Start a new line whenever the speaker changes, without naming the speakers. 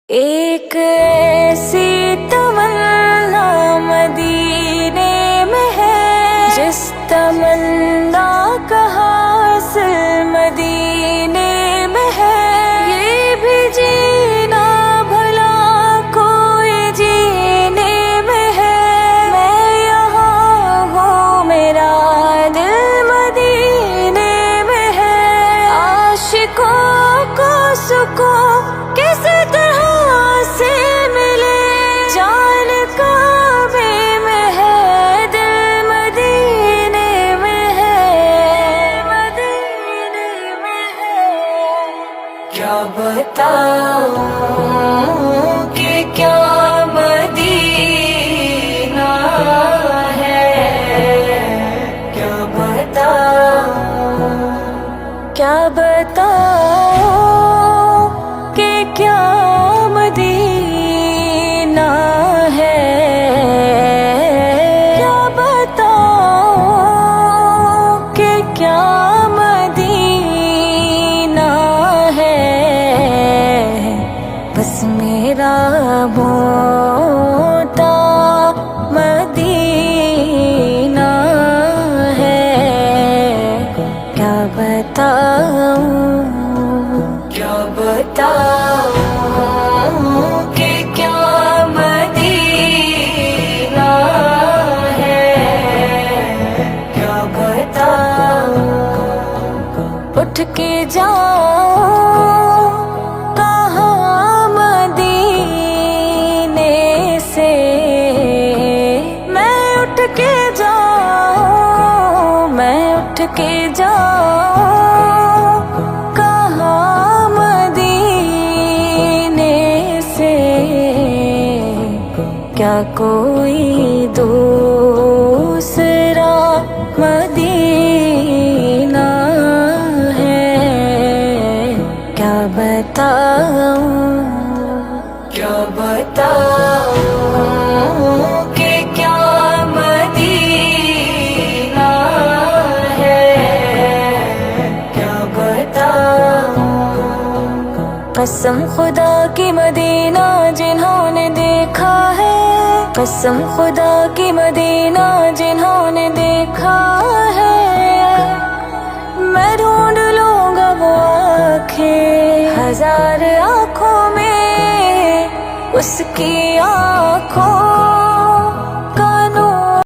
ایک ایسی تمنا مدینے میں ہے، جس تمنا کا حاصل مدینے میں ہے۔ یہ بھی جینا بھلا کوئی جینے میں ہے، میں یہاں ہوں میرا دل مدینے میں ہے۔ عاشقوں کو سکون کس طرح سے ملے، جان کعبے میں ہے، دل مدینے میں ہے، مدینے میں ہے۔ کیا بتاؤں کہ کیا مدینہ ہے، کیا بتاؤں، کیا بتاؤں کہ کیا مدینہ ہے، کیا بتاؤں کہ کیا مدینہ ہے۔ بس میرا موٹا مدینہ ہے، کیا بتاؤں، کیا بتاؤں کہ کیا مدینہ ہے، کیا بتاؤں۔ اٹھ کے جاؤں کہاں مدینے سے، میں اٹھ کے جاؤں، میں اٹھ کے جاؤں کہاں مدینے سے۔ کیا کوئی دوسرا مدینہ ہے، کیا بتاؤں، کیا بتاؤں کہ کیا مدینہ ہے، کیا بتاؤں۔ قسم خدا کی مدینہ جنہوں نے دیکھا ہے، قسم خدا کی مدینہ جنہوں نے دیکھا ہے، میں ڈھونڈ لوں گا وہ آنکھیں، ہزار آنکھوں میں اس کی